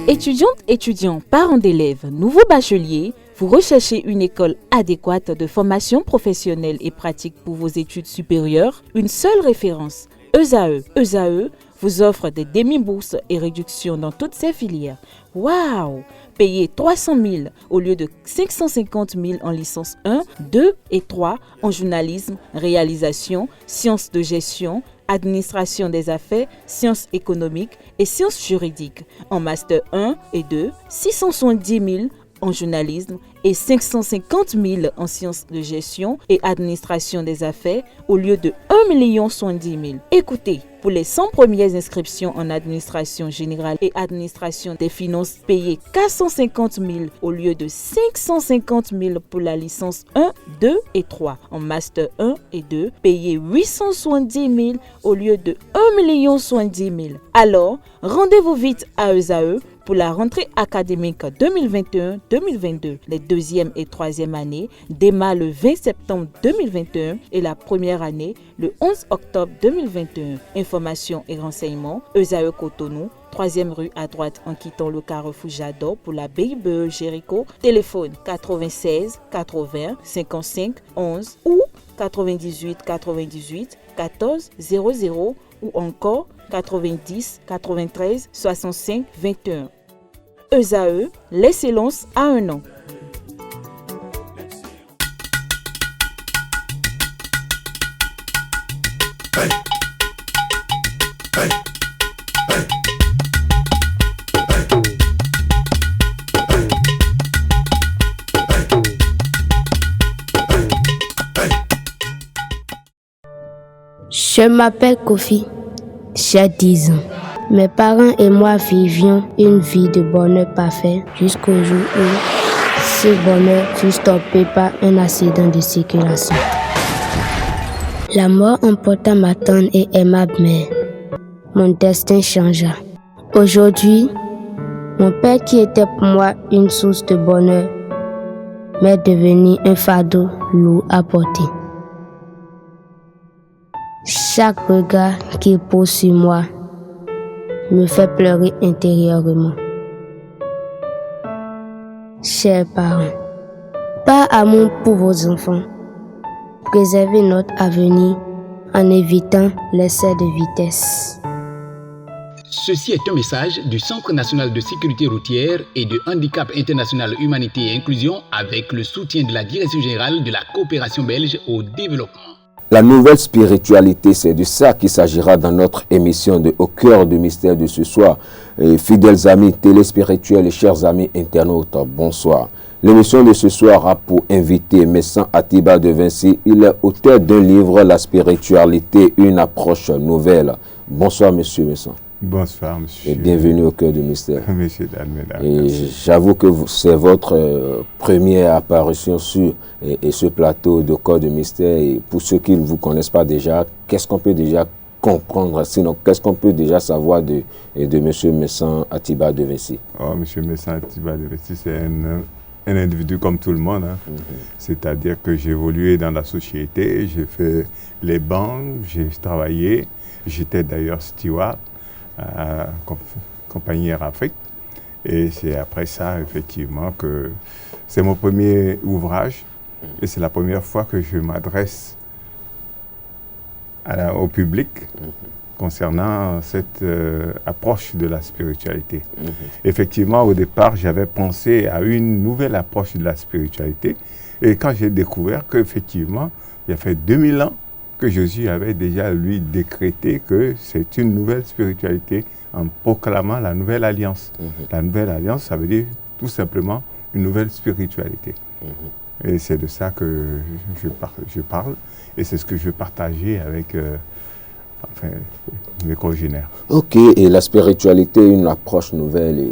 Étudiantes, étudiants, parents d'élèves, nouveaux bacheliers, vous recherchez une école adéquate de formation professionnelle et pratique pour vos études supérieures? Une seule référence, ESAE. ESAE vous offre des demi-bourses et réductions dans toutes ces filières. Waouh! Payez 300 000 au lieu de 550 000 en licence 1, 2 et 3 en journalisme, réalisation, sciences de gestion, administration des affaires, sciences économiques et sciences juridiques. En master 1 et 2, 670 000 en journalisme et 550 000 en sciences de gestion et administration des affaires au lieu de 1 070 000. Écoutez, pour les 100 premières inscriptions en administration générale et administration des finances, payez 450 000 au lieu de 550 000 pour la licence 1, 2 et 3. En master 1 et 2, payez 870 000 au lieu de 1 070 000. Alors, rendez-vous vite à ESAE pour la rentrée académique 2021-2022. Les deuxième et troisième années démarrent le 20 septembre 2021 et la première année le 11 octobre 2021. Informations et renseignements, ESAE Cotonou, 3e rue à droite en quittant le carrefour Jador pour la BIBE Jéricho. Téléphone 96 80 55 11 ou 98 98 14 00 ou encore 90 93 65 21. ESAE, l'excellence à un an. Je m'appelle Kofi, j'ai 10 ans. Mes parents et moi vivions une vie de bonheur parfait jusqu'au jour où ce bonheur fut stoppé par un accident de circulation. La mort emporta ma tendre et aimable mère. Mon destin changea. Aujourd'hui, mon père qui était pour moi une source de bonheur m'est devenu un fardeau lourd à porter. Chaque regard qu'il pose sur moi me fait pleurer intérieurement. Chers parents, par amour pour vos enfants, préservez notre avenir en évitant l'excès de vitesse. Ceci est un message du Centre national de sécurité routière et de handicap international humanité et inclusion avec le soutien de la Direction générale de la coopération belge au développement. La nouvelle spiritualité, c'est de ça qu'il s'agira dans notre émission de Au cœur du mystère de ce soir. Et fidèles amis téléspirituels et chers amis internautes, bonsoir. L'émission de ce soir a pour invité Messan Atiba de Vinci. Il est auteur d'un livre, La spiritualité, une approche nouvelle. Bonsoir, monsieur Messan. Bonsoir, monsieur. Et bienvenue au cœur du mystère. Monsieur Dalmeda. Et j'avoue que c'est votre première apparition sur ce plateau de Cœur du mystère. Et pour ceux qui ne vous connaissent pas déjà, qu'est-ce qu'on peut déjà comprendre? Sinon, qu'est-ce qu'on peut déjà savoir de monsieur Messan Atiba de Vinci? Oh, monsieur Messan Atiba de Vinci, c'est un individu comme tout le monde. Hein. C'est-à-dire que j'ai évolué dans la société, j'ai fait les banques, j'ai travaillé. J'étais d'ailleurs steward à Compagnie Air Afrique. Et c'est après ça, effectivement, que c'est mon premier ouvrage. Et c'est la première fois que je m'adresse au public concernant cette approche de la spiritualité. Effectivement, au départ, j'avais pensé à une nouvelle approche de la spiritualité. Et quand j'ai découvert qu'effectivement, il y a fait 2000 ans, que Jésus avait déjà, lui, décrété que c'est une nouvelle spiritualité en proclamant la nouvelle alliance. La nouvelle alliance, ça veut dire tout simplement une nouvelle spiritualité. Et c'est de ça que je parle, et c'est ce que je veux partager avec mes congénères. Ok, et la spiritualité, une approche nouvelle,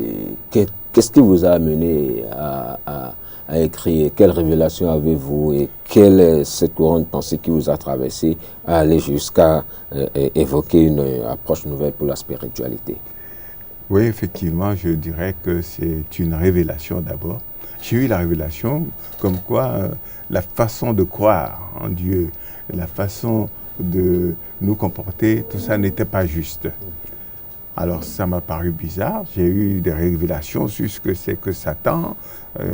qu'est-ce qui vous a amené à écrire? Quelle révélation avez-vous et quelle est cette courante pensée qui vous a traversé à aller jusqu'à évoquer une approche nouvelle pour la spiritualité? Oui, effectivement, je dirais que c'est une révélation d'abord. J'ai eu la révélation comme quoi la façon de croire en Dieu, la façon de nous comporter, tout ça n'était pas juste. Alors ça m'a paru bizarre, j'ai eu des révélations sur ce que c'est que Satan,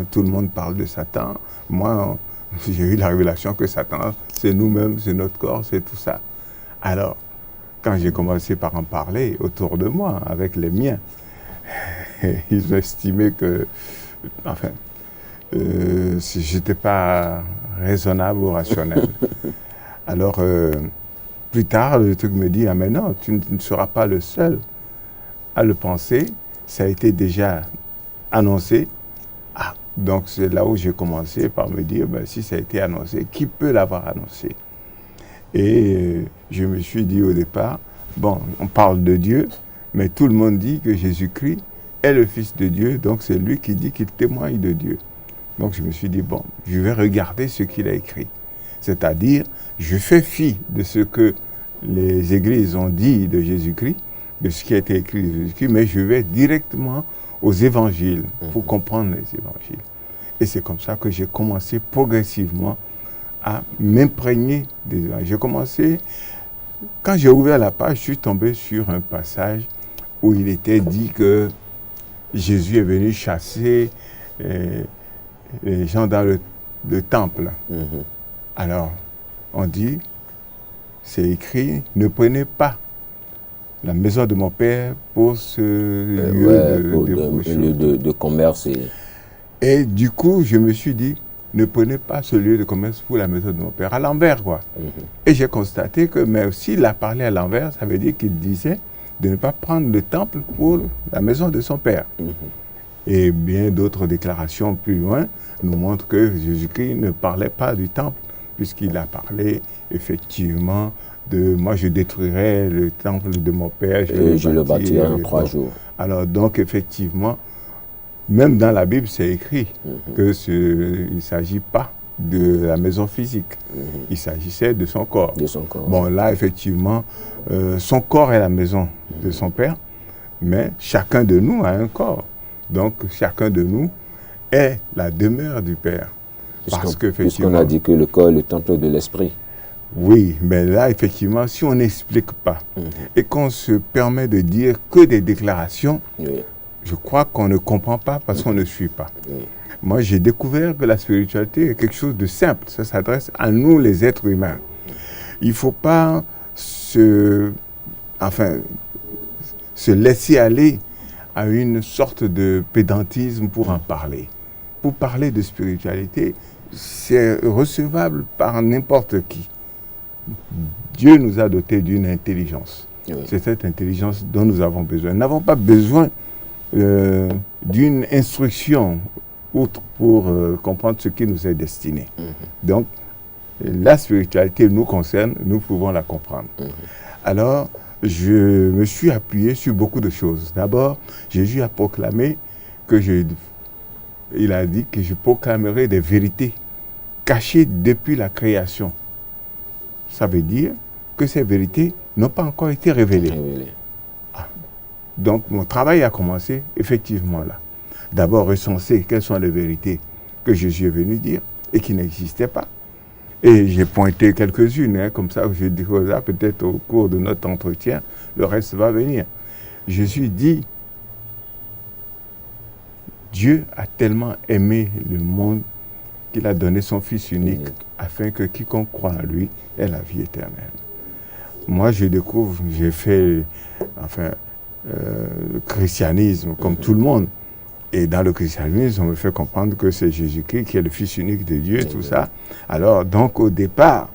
tout le monde parle de Satan, moi j'ai eu la révélation que Satan c'est nous-mêmes, c'est notre corps, c'est tout ça. Alors quand j'ai commencé par en parler autour de moi, avec les miens, ils ont estimé que, enfin, si j'étais pas raisonnable ou rationnel. Alors plus tard, le truc me dit, ah mais non, tu ne seras pas le seul à le penser, ça a été déjà annoncé. Ah, donc c'est là où j'ai commencé par me dire, ben, si ça a été annoncé, qui peut l'avoir annoncé? Et je me suis dit au départ, bon, on parle de Dieu, mais tout le monde dit que Jésus-Christ est le Fils de Dieu, donc c'est lui qui dit qu'il témoigne de Dieu. Donc je me suis dit, bon, je vais regarder ce qu'il a écrit. C'est-à-dire, je fais fi de ce que les églises ont dit de Jésus-Christ, de ce qui a été écrit de Jésus-Christ, mais je vais directement aux évangiles pour comprendre les évangiles. Et c'est comme ça que j'ai commencé progressivement à m'imprégner des évangiles. J'ai commencé, quand j'ai ouvert la page, je suis tombé sur un passage où il était dit que Jésus est venu chasser les gens dans le temple. Alors, on dit, c'est écrit, ne prenez pas la maison de mon père pour ce lieu de commerce. Et du coup, je me suis dit, ne prenez pas ce lieu de commerce pour la maison de mon père, à l'envers, quoi. Et j'ai constaté que, mais s'il a parlé à l'envers, ça veut dire qu'il disait de ne pas prendre le temple pour la maison de son père. Et bien d'autres déclarations plus loin nous montrent que Jésus-Christ ne parlait pas du temple, puisqu'il a parlé effectivement de « moi je détruirai le temple de mon père, je le bâtirai en 3 jours ». Alors donc effectivement, même dans la Bible c'est écrit qu'il ne s'agit pas de la maison physique, il s'agissait de son corps. Bon là effectivement, son corps est la maison de son père, mais chacun de nous a un corps. Donc chacun de nous est la demeure du Père. Puisqu'on a dit que le corps est le temple de l'esprit. Oui, mais là, effectivement, si on n'explique pas et qu'on se permet de dire que des déclarations, je crois qu'on ne comprend pas parce qu'on ne suit pas. Moi, j'ai découvert que la spiritualité est quelque chose de simple. Ça s'adresse à nous, les êtres humains. Il ne faut pas se laisser aller à une sorte de pédantisme pour en parler. Pour parler de spiritualité, c'est recevable par n'importe qui. Dieu nous a dotés d'une intelligence. C'est cette intelligence dont nous avons besoin. Nous n'avons pas besoin d'une instruction outre pour comprendre ce qui nous est destiné. Donc, la spiritualité nous concerne, nous pouvons la comprendre. Alors, je me suis appuyé sur beaucoup de choses. D'abord, Jésus a proclamé il a dit que je proclamerai des vérités cachées depuis la création. Ça veut dire que ces vérités n'ont pas encore été révélées. Donc, mon travail a commencé effectivement là. D'abord, recenser quelles sont les vérités que Jésus est venu dire et qui n'existaient pas. Et j'ai pointé quelques-unes, comme ça, je dis peut-être au cours de notre entretien, le reste va venir. Jésus dit, Dieu a tellement aimé le monde qu'il a donné son Fils unique afin que quiconque croit en lui ait la vie éternelle. Moi, je découvre, j'ai fait le christianisme comme tout le monde. Et dans le christianisme, on me fait comprendre que c'est Jésus-Christ qui est le Fils unique de Dieu, tout ça. Alors, donc, au départ,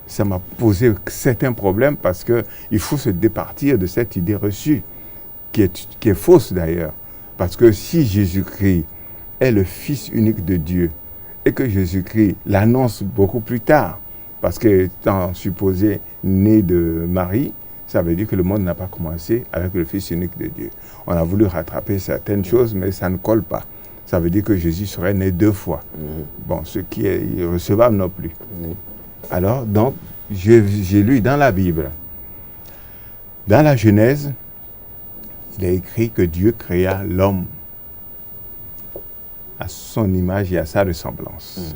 ça m'a posé certains problèmes parce qu'il faut se départir de cette idée reçue, qui est fausse d'ailleurs. Parce que si Jésus-Christ est le Fils unique de Dieu et que Jésus-Christ l'annonce beaucoup plus tard, parce qu'étant supposé né de Marie, ça veut dire que le monde n'a pas commencé avec le Fils unique de Dieu. On a voulu rattraper certaines choses, mais ça ne colle pas. Ça veut dire que Jésus serait né 2 fois. Bon, ce qui est irrecevable non plus. Alors, donc, j'ai lu dans la Bible, dans la Genèse, il est écrit que Dieu créa l'homme à son image et à sa ressemblance.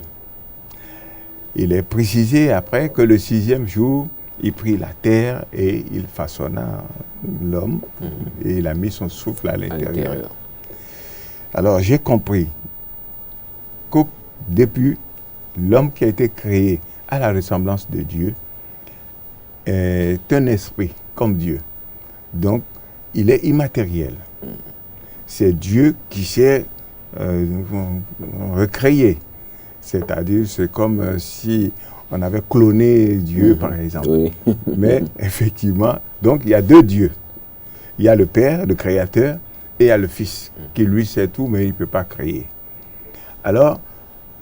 Il est précisé après que le 6e jour, il prit la terre et il façonna l'homme et il a mis son souffle à l'intérieur. Alors j'ai compris qu'au début, l'homme qui a été créé à la ressemblance de Dieu est un esprit comme Dieu. Donc, il est immatériel. C'est Dieu qui s'est recréé. C'est-à-dire, c'est comme si on avait cloné Dieu, par exemple. Oui. Mais effectivement, donc il y a deux dieux. Il y a le Père, le Créateur, et il y a le Fils, qui lui sait tout, mais il ne peut pas créer. Alors,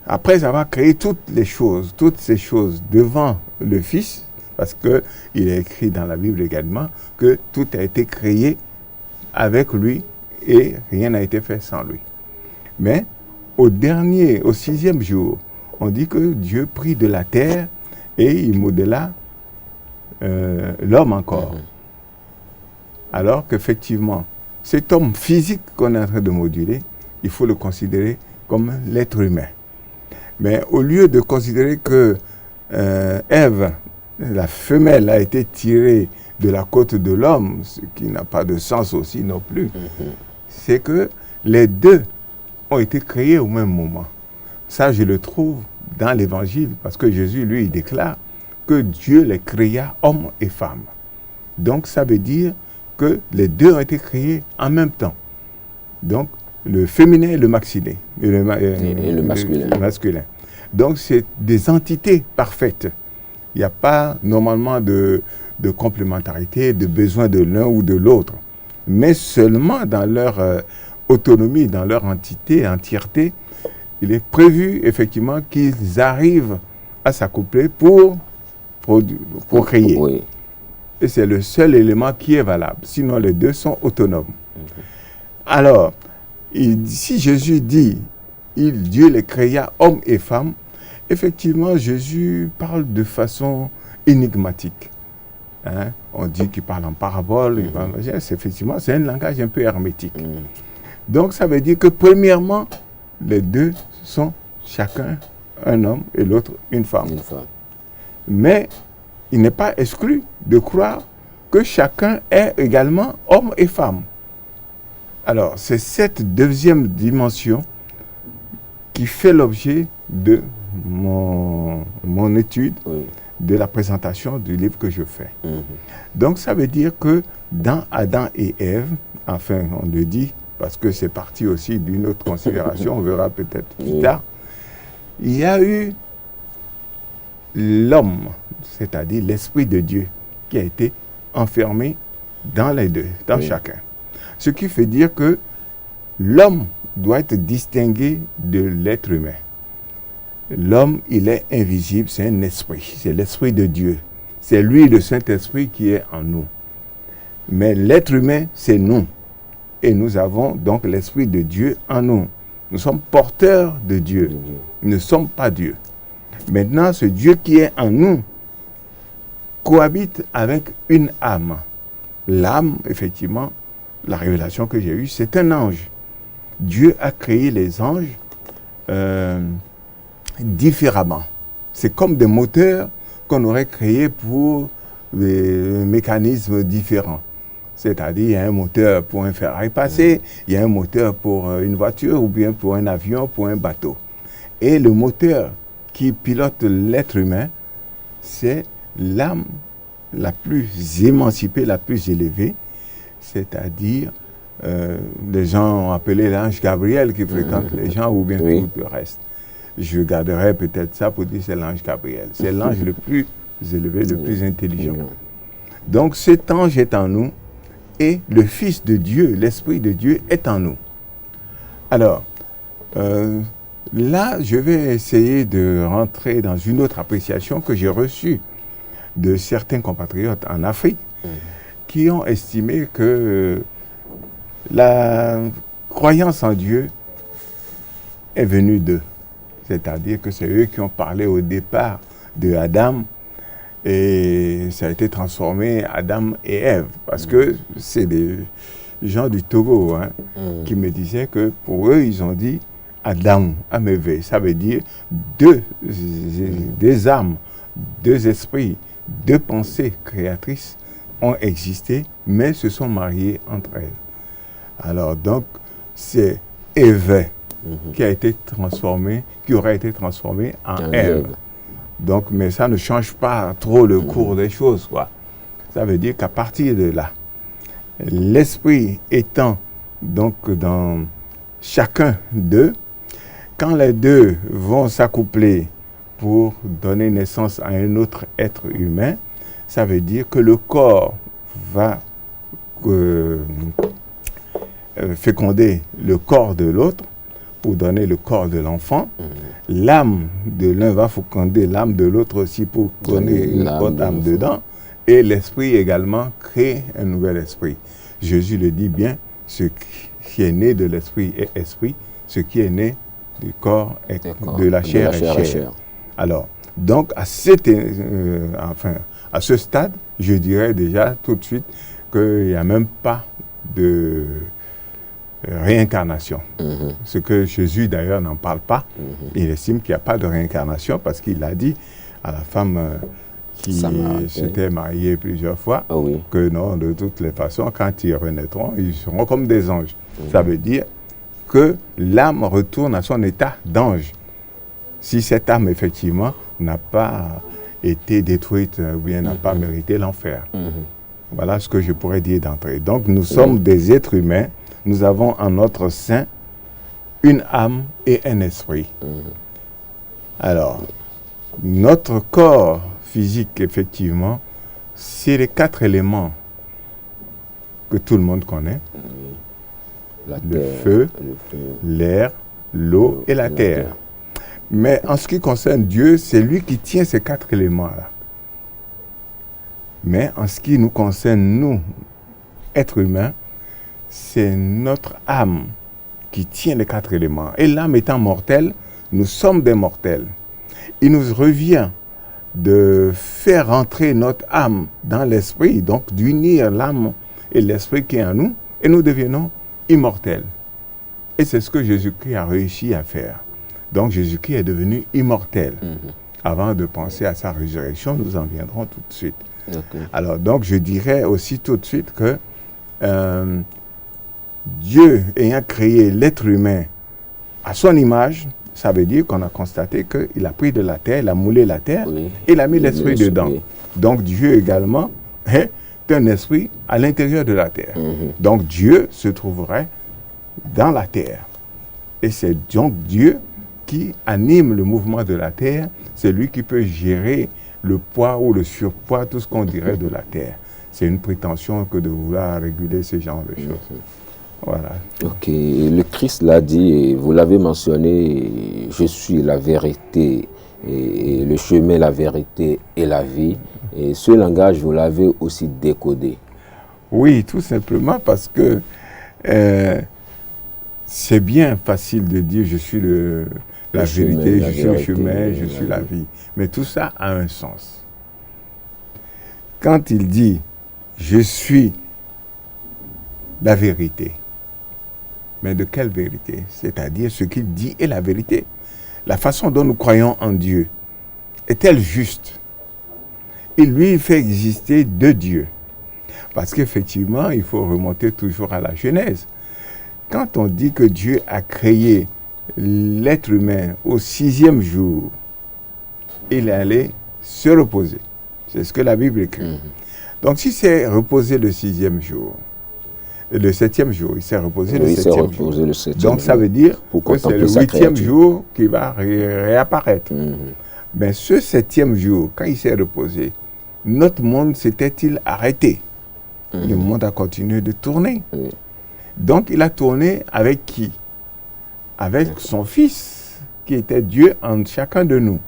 après avoir créé toutes ces choses devant le Fils, parce qu'il est écrit dans la Bible également que tout a été créé avec lui et rien n'a été fait sans lui. Mais au 6e jour, on dit que Dieu prit de la terre et il modéla l'homme encore. Alors qu'effectivement, cet homme physique qu'on est en train de moduler, il faut le considérer comme l'être humain. Mais au lieu de considérer que Ève, la femelle, a été tirée de la côte de l'homme, ce qui n'a pas de sens aussi non plus, c'est que les deux ont été créés au même moment. Ça, je le trouve dans l'Évangile, parce que Jésus, lui, il déclare que Dieu les créa hommes et femmes. Donc, ça veut dire que les deux ont été créés en même temps. Donc, le féminin et le masculin. Et le masculin. Donc, c'est des entités parfaites. Il n'y a pas normalement de complémentarité, de besoin de l'un ou de l'autre. Mais seulement dans leur autonomie, dans leur entièreté, il est prévu effectivement qu'ils arrivent à s'accoupler pour créer. Oui. Et c'est le seul élément qui est valable. Sinon, les deux sont autonomes. Alors, si Jésus dit, Dieu les créa hommes et femmes, effectivement, Jésus parle de façon énigmatique. On dit qu'il parle en parabole. Effectivement, c'est un langage un peu hermétique. Donc, ça veut dire que, premièrement, les deux sont chacun un homme et l'autre une femme. Mais il n'est pas exclu de croire que chacun est également homme et femme. Alors, c'est cette deuxième dimension qui fait l'objet de mon étude, de la présentation du livre que je fais. Donc, ça veut dire que dans Adam et Ève, enfin, on le dit, parce que c'est parti aussi d'une autre considération, on verra peut-être plus tard, il y a eu l'homme, c'est-à-dire l'Esprit de Dieu, qui a été enfermé dans les deux, dans chacun. Ce qui fait dire que l'homme doit être distingué de l'être humain. L'homme, il est invisible, c'est un esprit, c'est l'Esprit de Dieu. C'est lui, le Saint-Esprit, qui est en nous. Mais l'être humain, c'est nous. Et nous avons donc l'Esprit de Dieu en nous. Nous sommes porteurs de Dieu. Nous ne sommes pas Dieu. Maintenant, ce Dieu qui est en nous cohabite avec une âme. L'âme, effectivement, la révélation que j'ai eue, c'est un ange. Dieu a créé les anges différemment. C'est comme des moteurs qu'on aurait créés pour des mécanismes différents. C'est-à-dire, il y a un moteur pour un ferraille passé, il y a un moteur pour une voiture ou bien pour un avion, pour un bateau. Et le moteur qui pilote l'être humain, c'est l'âme la plus émancipée, la plus élevée, c'est-à-dire, les gens ont appelé l'ange Gabriel qui fréquente les gens ou bien tout le reste. Je garderai peut-être ça pour dire c'est l'ange Gabriel. C'est l'ange le plus élevé, le plus intelligent. Donc cet ange est en nous et le Fils de Dieu, l'Esprit de Dieu est en nous. Alors, là, je vais essayer de rentrer dans une autre appréciation que j'ai reçue de certains compatriotes en Afrique qui ont estimé que la croyance en Dieu est venue d'eux. C'est-à-dire que c'est eux qui ont parlé au départ de Adam et ça a été transformé Adam et Ève. Parce que c'est des gens du Togo qui me disaient que pour eux, ils ont dit Adam, Ameve. Ça veut dire deux âmes, deux esprits, deux pensées créatrices ont existé, mais se sont mariées entre elles. Alors donc, c'est Ève qui a été transformée, qui aurait été transformée en Ève. Donc, mais ça ne change pas trop le cours des choses, quoi. Ça veut dire qu'à partir de là, l'esprit étant donc dans chacun d'eux, quand les deux vont s'accoupler pour donner naissance à un autre être humain, ça veut dire que le corps va féconder le corps de l'autre pour donner le corps de l'enfant. L'âme de l'un va féconder l'âme de l'autre aussi pour donner une autre âme dedans. Et l'esprit également crée un nouvel esprit. Jésus le dit bien, ce qui est né de l'esprit est esprit, ce qui est né du corps est de la chair est chair. Alors, donc à ce stade, je dirais déjà tout de suite qu'il n'y a même pas de réincarnation. Ce que Jésus d'ailleurs n'en parle pas. Il estime qu'il n'y a pas de réincarnation parce qu'il a dit à la femme qui s'était mariée plusieurs fois que non, de toutes les façons, quand ils renaîtront, ils seront comme des anges. Ça veut dire que l'âme retourne à son état d'ange. Si cette âme, effectivement, n'a pas été détruite ou bien n'a pas mérité l'enfer. Voilà ce que je pourrais dire d'entrée. Donc, nous sommes des êtres humains. Nous avons en notre sein une âme et un esprit. Alors, notre corps physique, effectivement, c'est les 4 éléments que tout le monde connaît. Le feu, l'air, l'eau et la terre. Mais en ce qui concerne Dieu, c'est lui qui tient ces 4 éléments-là. Mais en ce qui nous concerne, nous, êtres humains, c'est notre âme qui tient les 4 éléments. Et l'âme étant mortelle, nous sommes des mortels. Il nous revient de faire entrer notre âme dans l'esprit, donc d'unir l'âme et l'esprit qui est en nous, et nous devenons immortels. Et c'est ce que Jésus-Christ a réussi à faire. Donc Jésus-Christ est devenu immortel. Avant de penser à sa résurrection, nous en viendrons tout de suite. Alors donc je dirais aussi tout de suite que Dieu ayant créé l'être humain à son image, ça veut dire qu'on a constaté qu'il a pris de la terre, il a moulé la terre, et il a mis l'esprit dedans. Donc Dieu également est un esprit à l'intérieur de la terre. Donc Dieu se trouverait dans la terre. Et c'est donc Dieu qui anime le mouvement de la terre, c'est lui qui peut gérer le poids ou le surpoids, tout ce qu'on dirait de la terre. C'est une prétention que de vouloir réguler ce genre de choses. Voilà. Ok, le Christ l'a dit, et vous l'avez mentionné, je suis la vérité, et le chemin, la vérité et la vie. Et ce langage, vous l'avez aussi décodé. Oui, tout simplement parce que c'est bien facile de dire je suis la vérité, je suis le chemin, je suis la vie. Mais tout ça a un sens. Quand il dit je suis la vérité, mais de quelle vérité? C'est-à-dire ce qu'il dit est la vérité. La façon dont nous croyons en Dieu est-elle juste? Il lui fait exister 2 dieux. Parce qu'effectivement, il faut remonter toujours à la Genèse. Quand on dit que Dieu a créé l'être humain au 6e jour, il allait se reposer. C'est ce que la Bible écrit. Donc si c'est reposé le 6e jour, le 7e jour, il s'est reposé le 7e jour. Donc ça veut dire que c'est le 8e jour qui va réapparaître. Mais ce 7e jour, quand il s'est reposé, notre monde s'était-il arrêté? Le monde a continué de tourner. Donc il a tourné avec qui? Avec son Fils, qui était Dieu en chacun de nous.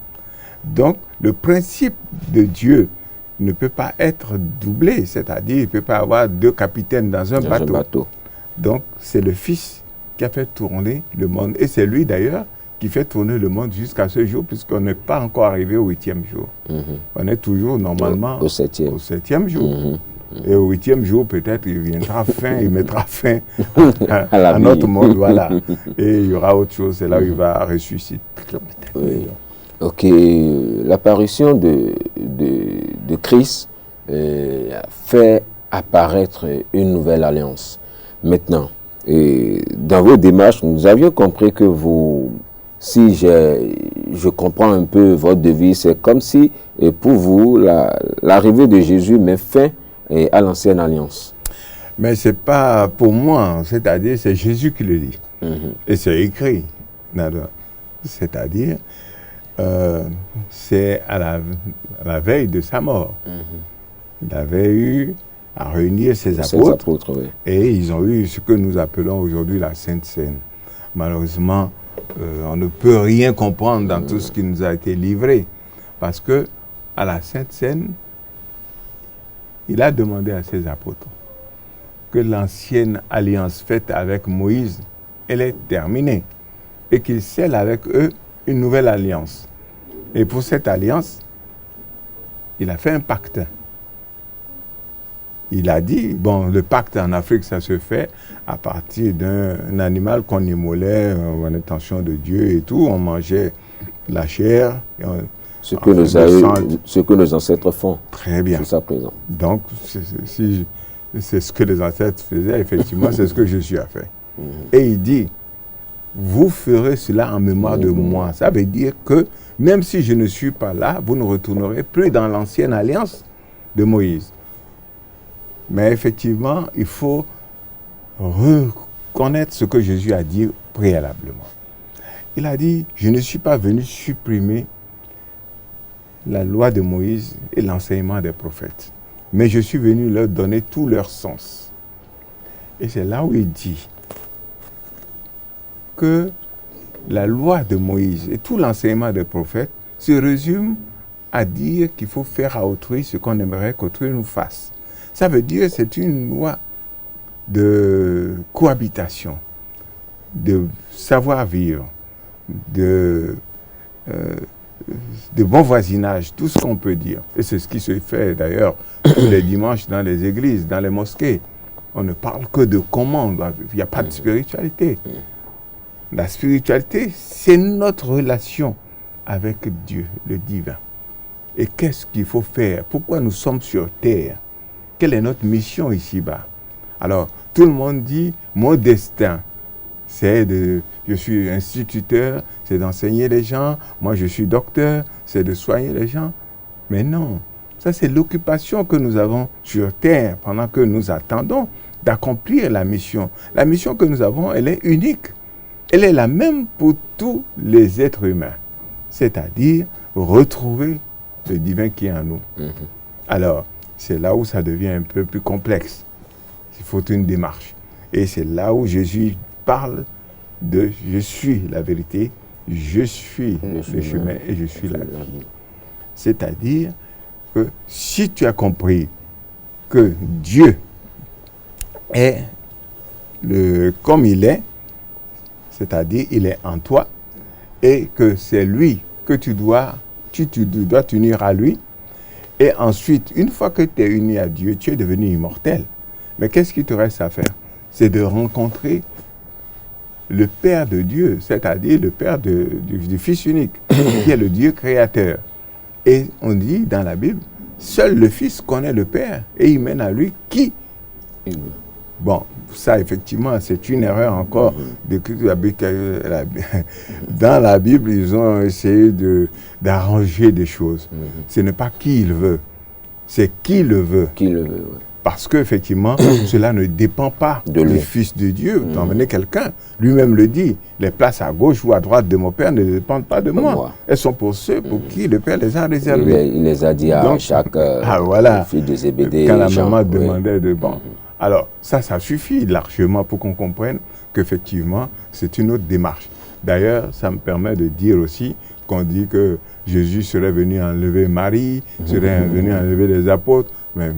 Donc le principe de Dieu ne peut pas être doublé, c'est-à-dire il ne peut pas avoir 2 capitaines dans un bateau. Donc c'est le Fils qui a fait tourner le monde. Et c'est lui d'ailleurs qui fait tourner le monde jusqu'à ce jour, puisqu'on n'est pas encore arrivé au 8e jour. On est toujours normalement au 7e jour. Et au 8e jour, peut-être, il viendra fin, il mettra fin à notre monde, voilà. Et il y aura autre chose, c'est là où il va ressusciter. Ok, l'apparition de Christ fait apparaître une nouvelle alliance. Maintenant, dans vos démarches, nous avions compris que vous, si je comprends un peu votre devise, c'est comme si, pour vous, l'arrivée de Jésus met fin à l'ancienne alliance. Mais ce n'est pas pour moi, c'est-à-dire c'est Jésus qui le dit. Et c'est écrit. C'est-à-dire, c'est à la veille de sa mort. Il avait eu à réunir ses apôtres, oui. Et ils ont eu ce que nous appelons aujourd'hui la Sainte Seine. Malheureusement, on ne peut rien comprendre dans tout ce qui nous a été livré, parce que à la Sainte Seine, il a demandé à ses apôtres que l'ancienne alliance faite avec Moïse, elle est terminée, et qu'il scelle avec eux une nouvelle alliance. Et pour cette alliance, il a fait un pacte. Il a dit, bon, le pacte en Afrique, ça se fait à partir d'un animal qu'on immolait en intention de Dieu et tout. On mangeait la chair. Ce que nos ancêtres font. Très bien. Jusqu'à présent. Donc, si c'est ce que les ancêtres faisaient, effectivement, c'est ce que Jésus a fait. Et il dit, vous ferez cela en mémoire de moi. Ça veut dire que même si je ne suis pas là, vous ne retournerez plus dans l'ancienne alliance de Moïse. Mais effectivement, il faut reconnaître ce que Jésus a dit préalablement. Il a dit, je ne suis pas venu supprimer la loi de Moïse et l'enseignement des prophètes, mais je suis venu leur donner tout leur sens. Et c'est là où il dit que la loi de Moïse et tout l'enseignement des prophètes se résume à dire qu'il faut faire à autrui ce qu'on aimerait qu'autrui nous fasse. Ça veut dire que c'est une loi de cohabitation, de savoir-vivre, de bon voisinage, tout ce qu'on peut dire. Et c'est ce qui se fait d'ailleurs tous les dimanches dans les églises, dans les mosquées. On ne parle que de comment, il n'y a pas de spiritualité. La spiritualité, c'est notre relation avec Dieu, le divin. Et qu'est-ce qu'il faut faire? Pourquoi nous sommes sur terre? Quelle est notre mission ici-bas? Alors, tout le monde dit, mon destin, c'est je suis instituteur, c'est d'enseigner les gens. Moi, je suis docteur, c'est de soigner les gens. Mais non, ça c'est l'occupation que nous avons sur terre pendant que nous attendons d'accomplir la mission. La mission que nous avons, elle est unique. Elle est la même pour tous les êtres humains. C'est-à-dire retrouver le divin qui est en nous. Alors, c'est là où ça devient un peu plus complexe. Il faut une démarche. Et c'est là où Jésus parle de « je suis la vérité, je suis le chemin et je suis la vie ». C'est-à-dire que si tu as compris que Dieu est comme il est, c'est-à-dire il est en toi, et que c'est lui que tu dois t'unir à lui. Et ensuite, une fois que tu es uni à Dieu, tu es devenu immortel. Mais qu'est-ce qui te reste à faire? C'est de rencontrer le Père de Dieu, c'est-à-dire le Père du Fils unique, qui est le Dieu créateur. Et on dit dans la Bible, seul le Fils connaît le Père et il mène à lui qui? Bon, ça effectivement, c'est une erreur encore. Dans la Bible, ils ont essayé d'arranger des choses. Ce n'est pas qui il veut, c'est qui le veut. Qui le veut, oui. Parce qu'effectivement, cela ne dépend pas du Fils de Dieu d'emmener quelqu'un. Lui-même le dit, les places à gauche ou à droite de mon Père ne dépendent pas de moi. Elles sont pour ceux pour qui le Père les a réservées. Il les a dit à chaque fille de Zébédée. Quand la maman demandait de... Bon. Alors, ça suffit largement pour qu'on comprenne qu'effectivement, c'est une autre démarche. D'ailleurs, ça me permet de dire aussi qu'on dit que Jésus serait venu enlever Marie, serait venu enlever les apôtres. Mais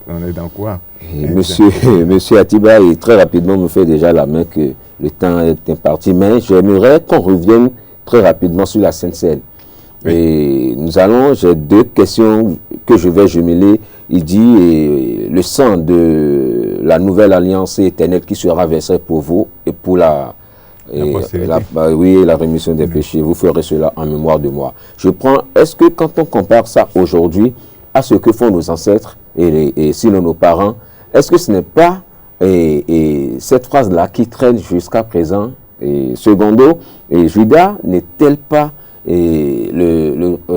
on est dans quoi? Monsieur Atiba, très rapidement, me fait déjà la main que le temps est imparti. Mais j'aimerais qu'on revienne très rapidement sur la Sainte Seine. Oui. Et j'ai deux questions que je vais jumeler. Il dit le sang de la nouvelle alliance éternelle qui sera versé pour vous et pour la rémission des péchés. Vous ferez cela en mémoire de moi. Est-ce que quand on compare ça aujourd'hui, à ce que font nos ancêtres et sinon nos parents, est-ce que ce n'est pas cette phrase-là qui traîne jusqu'à présent? Secondo, Judas n'est-elle pas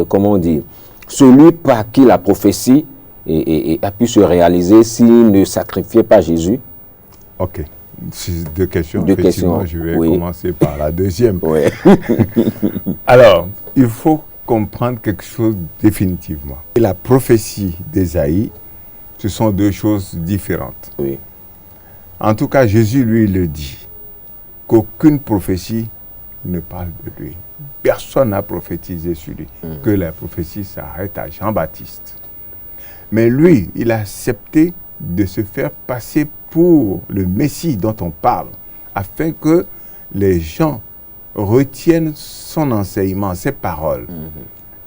comment dire, celui par qui la prophétie a pu se réaliser s'il ne sacrifiait pas Jésus? Ok. Deux questions. Je vais commencer par la deuxième. Oui. Alors, il faut comprendre quelque chose définitivement. Et la prophétie d'Ésaïe, ce sont deux choses différentes. Oui. En tout cas, Jésus, lui, le dit, qu'aucune prophétie ne parle de lui. Personne n'a prophétisé sur lui, que la prophétie s'arrête à Jean-Baptiste. Mais lui, il a accepté de se faire passer pour le Messie dont on parle, afin que les gens retiennent son enseignement, ses paroles.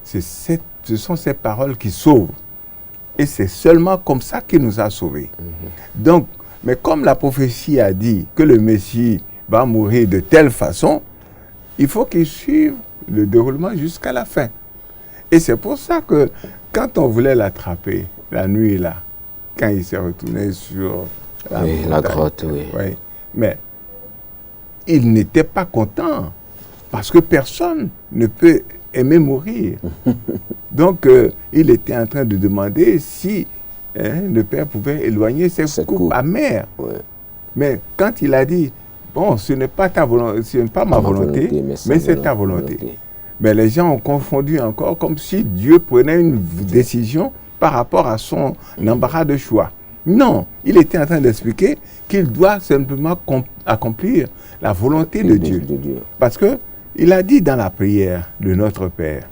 Ce sont ces paroles qui sauvent. Et c'est seulement comme ça qu'il nous a sauvés. Donc, mais comme la prophétie a dit que le Messie va mourir de telle façon, il faut qu'il suive le déroulement jusqu'à la fin. Et c'est pour ça que quand on voulait l'attraper, la nuit là, quand il s'est retourné sur la grotte, oui. Mais il n'était pas content, parce que personne ne peut aimer mourir. Donc, il était en train de demander si le Père pouvait éloigner cette coupe amère. Ouais. Mais quand il a dit, bon, ce n'est pas ta volonté, ce n'est pas ma volonté, mais c'est ta volonté. Mais les gens ont confondu encore comme si Dieu prenait une décision par rapport à son embarras de choix. Non, il était en train d'expliquer qu'il doit simplement accomplir la volonté de Dieu. Parce qu'il a dit dans la prière de notre Père,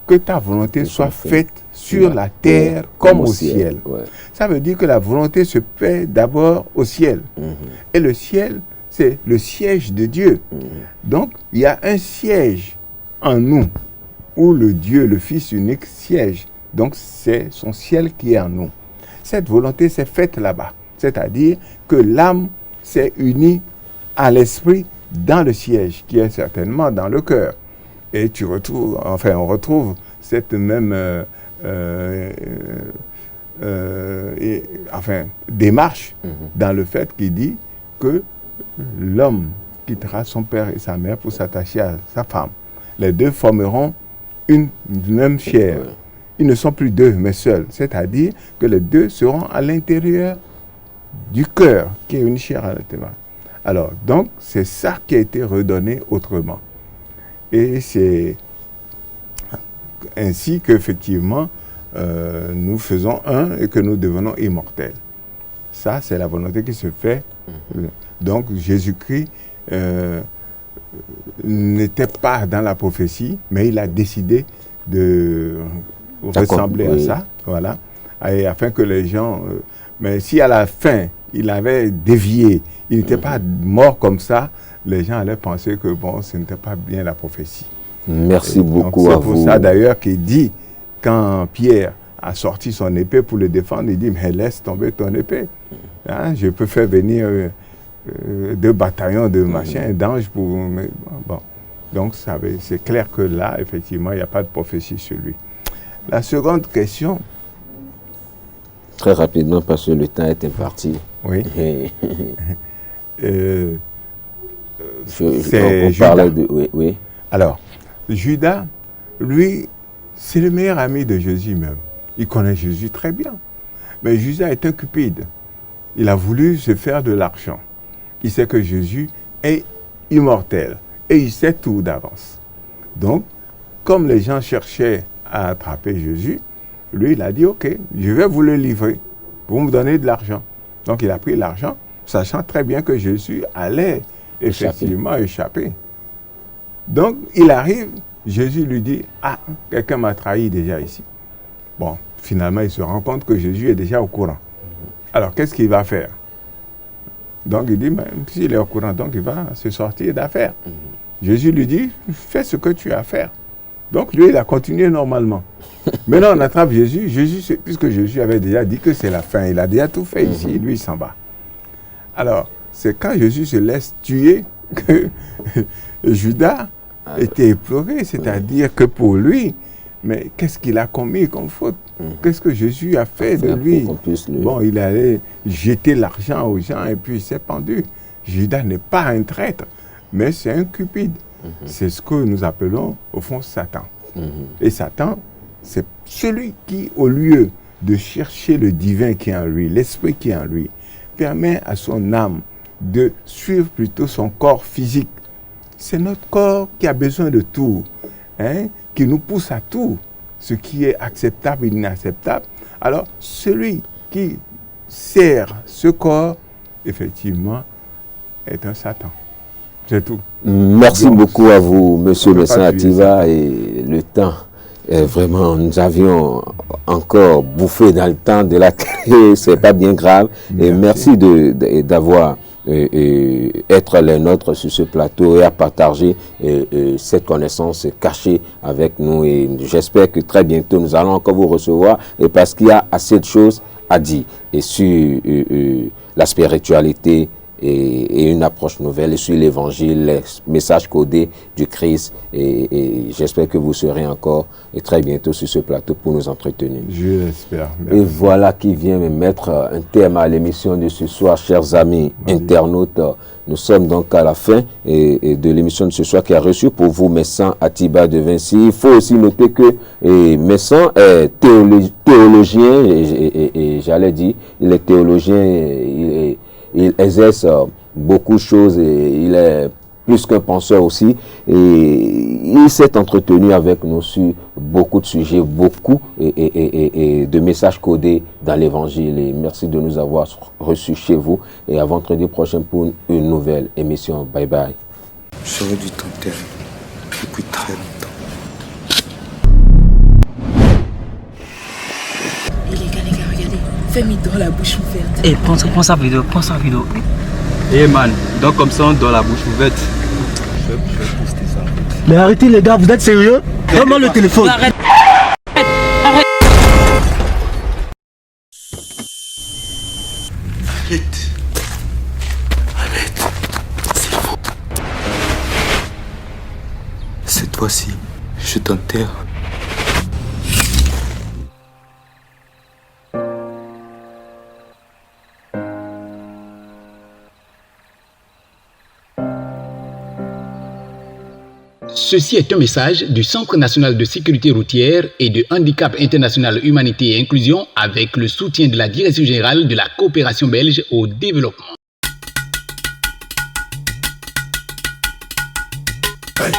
que ta volonté soit faite sur la terre comme au ciel. Ouais. Ça veut dire que la volonté se fait d'abord au ciel. Et le ciel, c'est le siège de Dieu. Donc, il y a un siège en nous, où le Dieu, le Fils unique, siège. Donc, c'est son ciel qui est en nous. Cette volonté s'est faite là-bas. C'est-à-dire que l'âme s'est unie à l'esprit dans le siège, qui est certainement dans le cœur. Et on retrouve cette même démarche dans le fait qu'il dit que l'homme quittera son père et sa mère pour s'attacher à sa femme. Les deux formeront une même chair. Ils ne sont plus deux, mais seuls. C'est-à-dire que les deux seront à l'intérieur du cœur, qui est une chair à l'intérieur. Alors, donc, c'est ça qui a été redonné autrement. Et c'est ainsi qu'effectivement, nous faisons un et que nous devenons immortels. Ça, c'est la volonté qui se fait. Donc, Jésus-Christ n'était pas dans la prophétie, mais il a décidé de ressembler à ça, voilà, et afin que les gens... mais si à la fin, il avait dévié, il n'était pas mort comme ça, les gens allaient penser que, bon, ce n'était pas bien la prophétie. Merci beaucoup à vous. C'est pour ça, d'ailleurs, qu'il dit, quand Pierre a sorti son épée pour le défendre, il dit, mais laisse tomber ton épée. Hein, je peux faire venir 2 bataillons de machins, d'anges pour... Bon. Donc, c'est clair que là, effectivement, il n'y a pas de prophétie sur lui. La seconde question... Très rapidement, parce que le temps est imparti. Oui. C'est Judas. Oui. Alors, Judas, lui, c'est le meilleur ami de Jésus même. Il connaît Jésus très bien. Mais Judas est un cupide. Il a voulu se faire de l'argent. Il sait que Jésus est immortel. Et il sait tout d'avance. Donc, comme les gens cherchaient à attraper Jésus, lui, il a dit, OK, je vais vous le livrer. Vous me donnez de l'argent. Donc, il a pris l'argent, sachant très bien que Jésus allait effectivement échapper. Donc, il arrive, Jésus lui dit, ah, quelqu'un m'a trahi déjà ici. Bon, finalement, il se rend compte que Jésus est déjà au courant. Alors, qu'est-ce qu'il va faire? Donc, il dit, s'il est au courant, donc il va se sortir d'affaire. Jésus lui dit, fais ce que tu as à faire. Donc, lui, il a continué normalement. Maintenant, on attrape Jésus. Puisque Jésus avait déjà dit que c'est la fin, il a déjà tout fait ici, lui, il s'en va. Alors, c'est quand Jésus se laisse tuer que Judas était éploré, c'est-à-dire que pour lui, mais qu'est-ce qu'il a commis comme faute? Qu'est-ce que Jésus a fait de lui? Bon, il allait jeter l'argent aux gens et puis il s'est pendu. Judas n'est pas un traître, mais c'est un cupide. C'est ce que nous appelons, au fond, Satan. Et Satan, c'est celui qui, au lieu de chercher le divin qui est en lui, l'esprit qui est en lui, permet à son âme de suivre plutôt son corps physique. C'est notre corps qui a besoin de tout, qui nous pousse à tout, ce qui est acceptable et inacceptable. Alors, celui qui sert ce corps, effectivement, est un Satan. C'est tout. Merci beaucoup à vous, Monsieur Messin Ativa. Et le temps, vraiment, nous avions encore bouffé dans le temps de la télé, c'est pas bien grave. Et merci d'avoir être les nôtres sur ce plateau et à partager cette connaissance cachée avec nous. Et j'espère que très bientôt, nous allons encore vous recevoir et parce qu'il y a assez de choses à dire et sur la spiritualité et une approche nouvelle et sur l'évangile, les messages codés du Christ. Et j'espère que vous serez encore et très bientôt sur ce plateau pour nous entretenir. Je l'espère. Et voilà qui vient me mettre un terme à l'émission de ce soir, chers amis internautes. Nous sommes donc à la fin de l'émission de ce soir qui a reçu pour vous Messin Atiba de Vinci. Il faut aussi noter que Messin est théologien et j'allais dire, il est théologien, il exerce beaucoup de choses et il est plus qu'un penseur aussi. Et il s'est entretenu avec nous sur beaucoup de sujets, beaucoup et de messages codés dans l'évangile. Et merci de nous avoir reçus chez vous. Et à vendredi prochain pour une nouvelle émission. Bye bye. J'aurais dû t'enterrer depuis très longtemps. Et les gars, regardez. Fais-moi dans la bouche ouverte. Eh, prends sa vidéo. Eh man, donc comme ça on dort la bouche ouverte. Je vais poster ça. Mais arrêtez les gars, vous êtes sérieux? Donne-moi le téléphone. Arrête. Arrête. C'est faux. Cette fois-ci, je t'enterre. Ceci est un message du Centre national de sécurité routière et de Handicap International Humanité et Inclusion avec le soutien de la Direction générale de la coopération belge au développement. Hey.